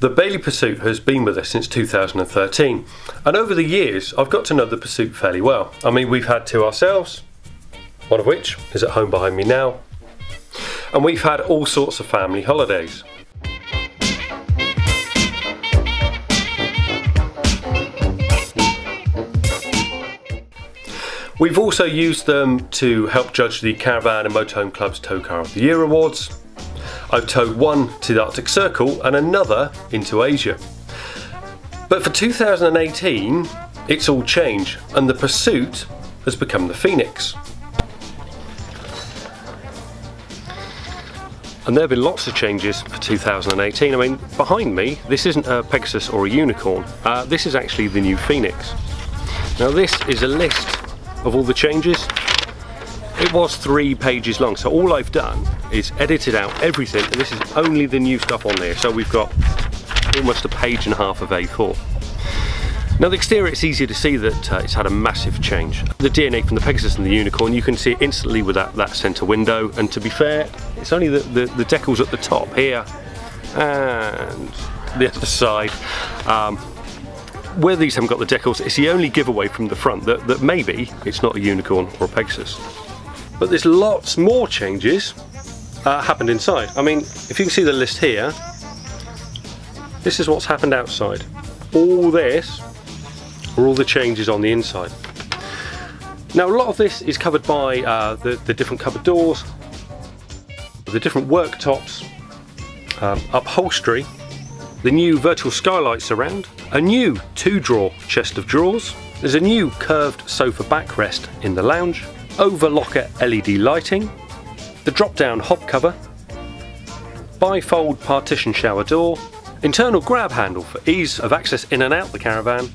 The Bailey Pursuit has been with us since 2013, and over the years I've got to know the Pursuit fairly well. I mean, we've had two ourselves, one of which is at home behind me now, and we've had all sorts of family holidays. We've also used them to help judge the Caravan and Motorhome Club's Tow Car of the Year awards. I've towed one to the Arctic Circle and another into Asia. But for 2018, it's all changed, and the Pursuit has become the Phoenix. And there have been lots of changes for 2018. I mean, behind me, this isn't a Pegasus or a Unicorn. This is actually the new Phoenix. Now this is a list of all the changes. It was 3 pages long, so all I've done is edited out everything, and this is only the new stuff on there. So we've got almost a page and a half of A4. Now the exterior, it's easier to see that it's had a massive change. The DNA from the Pegasus and the Unicorn, you can see it instantly with that centre window, and to be fair, it's only the decals at the top here and the other side. Where these haven't got the decals, it's the only giveaway from the front that maybe it's not a Unicorn or a Pegasus. But there's lots more changes happened inside. I mean, if you can see the list here, this is what's happened outside. All this are all the changes on the inside. Now a lot of this is covered by the different cupboard doors, the different worktops, upholstery, the new vertical skylight surround, a new 2-drawer chest of drawers, there's a new curved sofa backrest in the lounge, over-locker LED lighting, the drop-down hob cover, bifold partition shower door, internal grab handle for ease of access in and out the Caravan,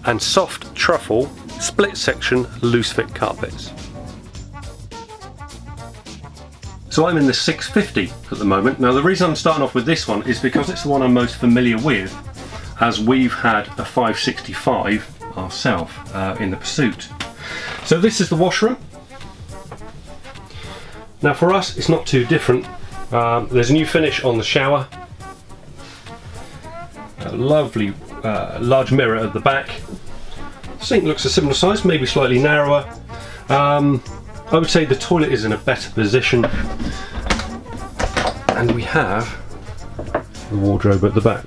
and soft truffle split section loose fit carpets. So I'm in the 650 at the moment. Now the reason I'm starting off with this one is because it's the one I'm most familiar with, as we've had a 565 ourselves in the Pursuit. So this is the washroom. Now for us it's not too different. There's a new finish on the shower, a lovely large mirror at the back. The sink looks a similar size, maybe slightly narrower. I would say the toilet is in a better position, and we have the wardrobe at the back.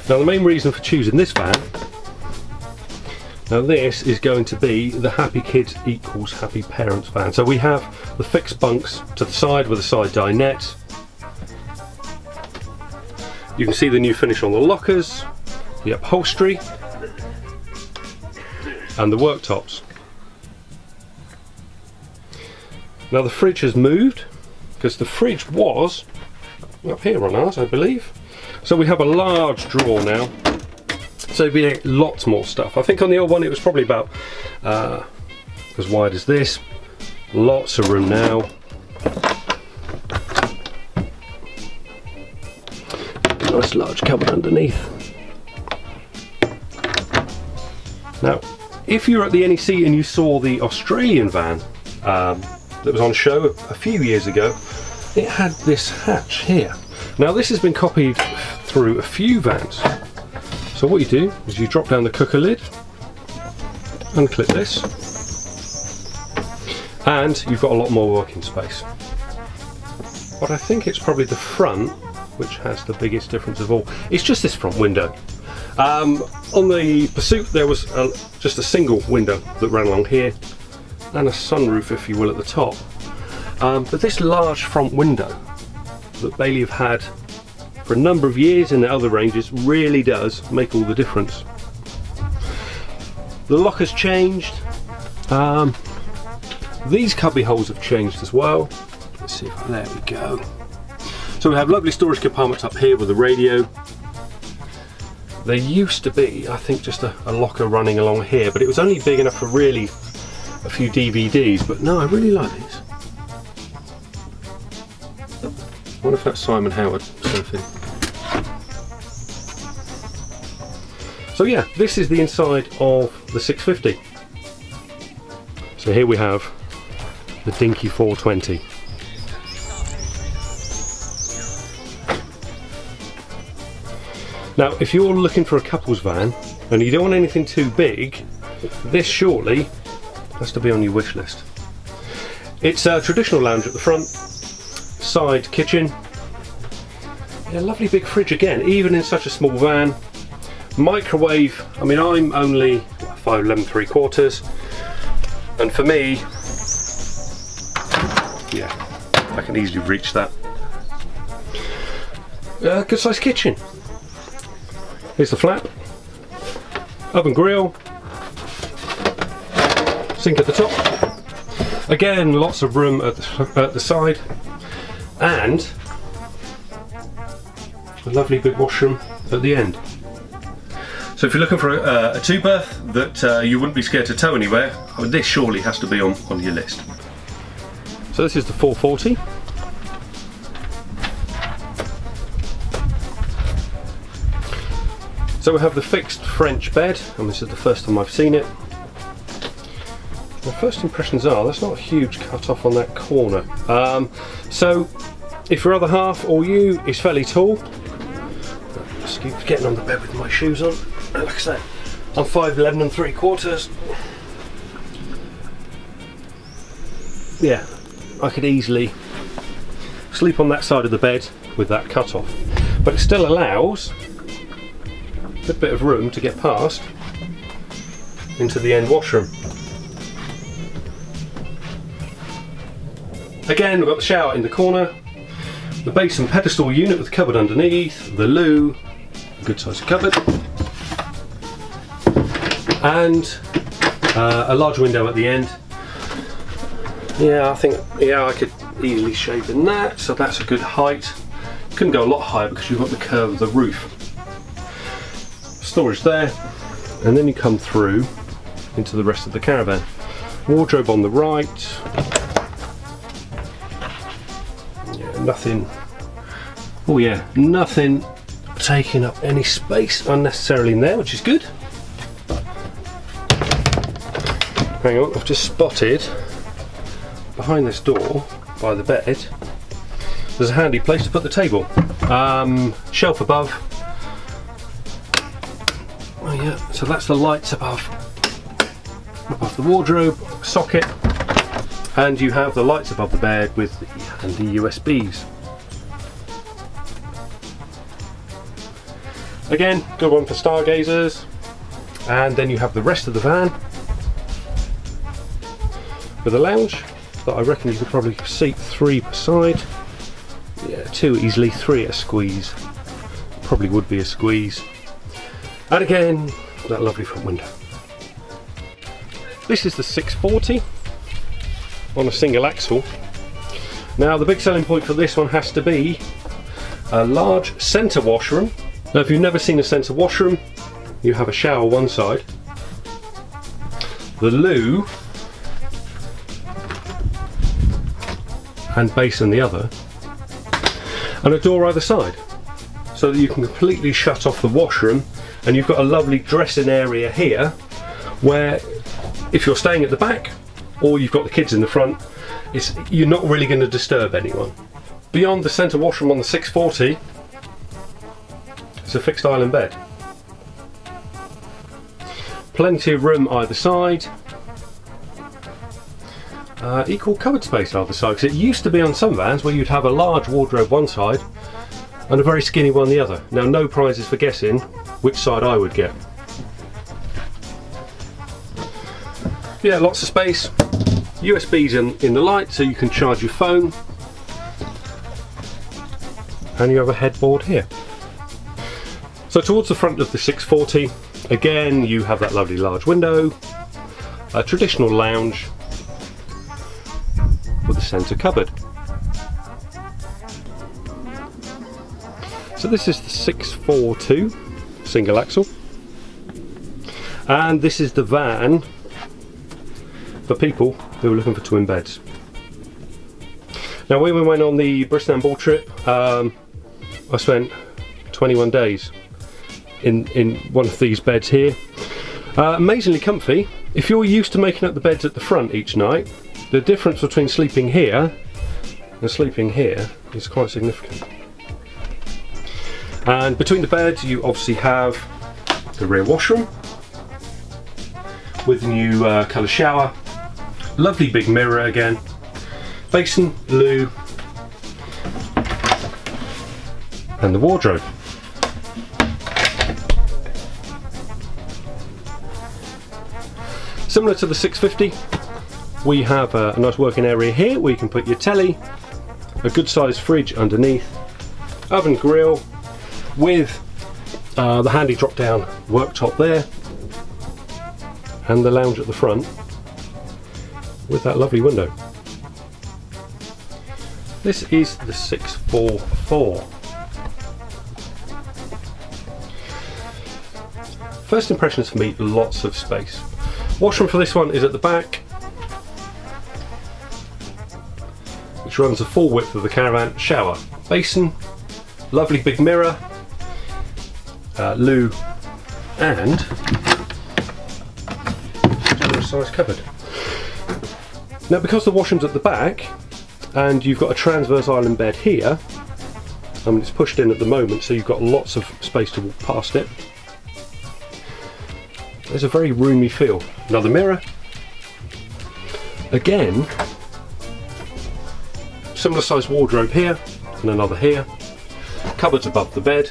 Now the main reason for choosing this van, now this is going to be the Happy Kids equals Happy Parents van. So we have the fixed bunks to the side with a side dinette. You can see the new finish on the lockers, the upholstery and the worktops. Now the fridge has moved, because the fridge was up here on ours, I believe. So we have a large drawer now, so we have lots more stuff. I think on the old one it was probably about as wide as this. Lots of room now. Nice large cupboard underneath. Now, if you're at the NEC and you saw the Australian van that was on show a few years ago, it had this hatch here. Now this has been copied through a few vans. So what you do is you drop down the cooker lid, unclip this, and you've got a lot more working space. But I think it's probably the front which has the biggest difference of all. It's just this front window. On the Pursuit there was just a single window that ran along here, and a sunroof, if you will, at the top. But this large front window that Bailey have had for a number of years in the other ranges really does make all the difference. The lockers changed. These cubby holes have changed as well. Let's see if, there we go. So we have lovely storage compartments up here with a radio. There used to be, I think, just a locker running along here, but it was only big enough for really a few DVDs. But no, I really like these. I wonder if that's Simon Howard surfing. So yeah, this is the inside of the 650. So here we have the dinky 420. Now, if you're looking for a couple's van and you don't want anything too big, this surely has to be on your wish list. It's a traditional lounge at the front, side kitchen, yeah, lovely big fridge again, even in such a small van. Microwave, I mean, I'm only 5'11" 3/4, and for me, yeah, I can easily reach that. Good sized kitchen. Here's the flap, oven grill, sink at the top. Again, lots of room at the side, and a lovely big washroom at the end. So if you're looking for a two-berth that you wouldn't be scared to tow anywhere, this surely has to be on your list. So this is the 440. So we have the fixed French bed, and this is the first time I've seen it. My first impressions are there's not a huge cut off on that corner. So if your other half or you is fairly tall, excuse me, getting on the bed with my shoes on. Like I say, I'm 5'11" 3/4. Yeah, I could easily sleep on that side of the bed with that cut off, but it still allows a bit of room to get past into the end washroom. Again, we've got the shower in the corner, the basin pedestal unit with cupboard underneath, the loo, good sized cupboard, and a large window at the end. Yeah, I think, yeah, I could easily shave in that, so that's a good height. Couldn't go a lot higher because you've got the curve of the roof. Storage there, and then you come through into the rest of the caravan. Wardrobe on the right. Yeah, nothing. Oh yeah, nothing taking up any space unnecessarily in there, which is good. Hang on, I've just spotted behind this door by the bed. There's a handy place to put the table. Shelf above. Oh yeah, so that's the lights above the wardrobe, socket, and you have the lights above the bed with the handy USBs. Again, good one for stargazers. And then you have the rest of the van with a lounge that I reckon you could probably seat 3 per side. Yeah, 2 easily, 3 at a squeeze. Probably would be a squeeze. And again, that lovely front window. This is the 640 on a single axle. Now the big selling point for this one has to be a large centre washroom. Now if you've never seen a centre washroom, you have a shower one side, the loo and basin the other, and a door either side, so that you can completely shut off the washroom. And you've got a lovely dressing area here where if you're staying at the back or you've got the kids in the front, you're not really going to disturb anyone. Beyond the centre washroom on the 640, it's a fixed island bed. Plenty of room either side. Equal cupboard space either side, because it used to be on some vans where you'd have a large wardrobe one side and a very skinny one the other. Now no prizes for guessing which side I would get. Yeah, lots of space. USBs in the light so you can charge your phone. And you have a headboard here. So towards the front of the 640, again you have that lovely large window, a traditional lounge with a centre cupboard. So this is the 642 single axle, and this is the van for people who are looking for twin beds. Now when we went on the Bristol Ball trip, I spent 21 days in one of these beds here. Amazingly comfy, If you're used to making up the beds at the front each night, the difference between sleeping here and sleeping here is quite significant. And between the beds you obviously have the rear washroom with the new colour shower, lovely big mirror again, basin, loo, and the wardrobe. Similar to the 650, we have a nice working area here where you can put your telly, a good sized fridge underneath, oven grill with the handy drop down worktop there, and the lounge at the front with that lovely window. This is the 644. First impressions for me, lots of space. Washroom for this one is at the back, which runs the full width of the Caravan. Shower, basin, lovely big mirror, loo, and generous size cupboard. Now, because the washroom's at the back and you've got a transverse island bed here, I mean it's pushed in at the moment, so you've got lots of space to walk past it. There's a very roomy feel. Another mirror. Again, similar sized wardrobe here and another here. Cupboards above the bed.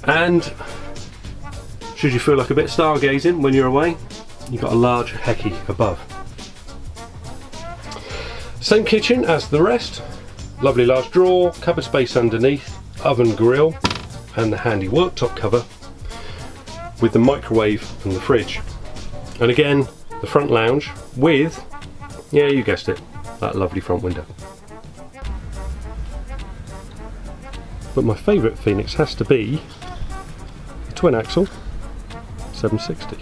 And should you feel like a bit stargazing when you're away, you've got a large Heki above. Same kitchen as the rest. Lovely large drawer, cupboard space underneath, oven grill, and the handy worktop cover with the microwave and the fridge. And again, the front lounge with, yeah, you guessed it, that lovely front window. But my favourite Phoenix has to be the twin axle 760.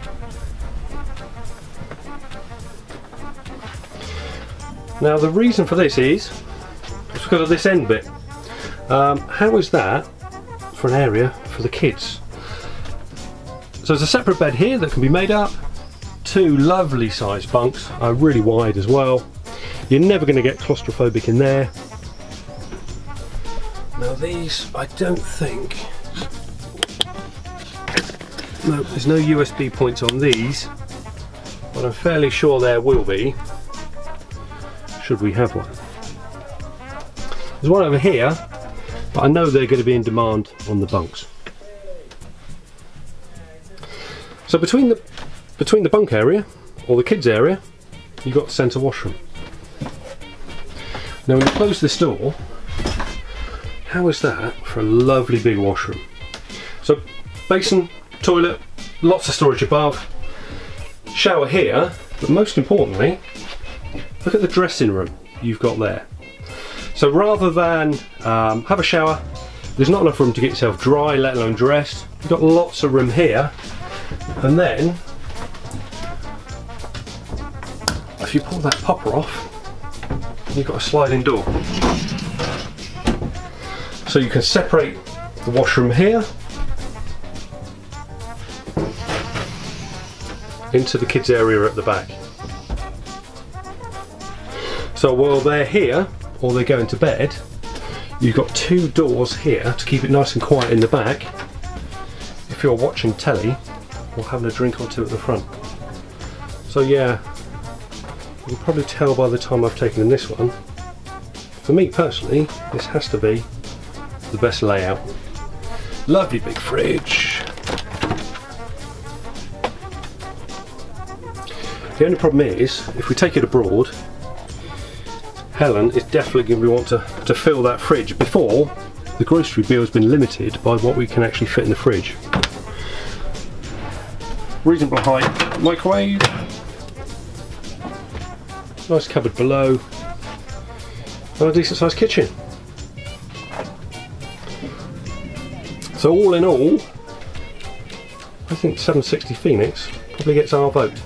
Now the reason for this is because of this end bit. How is that for an area for the kids? So there's a separate bed here that can be made up, two lovely sized bunks, are really wide as well. You're never going to get claustrophobic in there. Now these, I don't think, no, there's no USB points on these, but I'm fairly sure there will be, should we have one. There's one over here, but I know they're going to be in demand on the bunks. So between the bunk area, or the kids area, you've got the centre washroom. Now when you close this door, how is that for a lovely big washroom? So basin, toilet, lots of storage above, shower here, but most importantly, look at the dressing room you've got there. So rather than have a shower, there's not enough room to get yourself dry, let alone dressed. You've got lots of room here. And then, if you pull that popper off, you've got a sliding door. So you can separate the washroom here into the kids' area at the back. So while they're here, or they're going to bed, you've got two doors here to keep it nice and quiet in the back. If you're watching telly, or having a drink or two at the front. So yeah, you can probably tell by the time I've taken in this one, for me personally, this has to be the best layout. Lovely big fridge. The only problem is, if we take it abroad, Helen is definitely going to want to fill that fridge before the grocery bill has been limited by what we can actually fit in the fridge. Reasonable height microwave, nice cupboard below, and a decent sized kitchen. So all in all, I think 760 Phoenix probably gets our vote.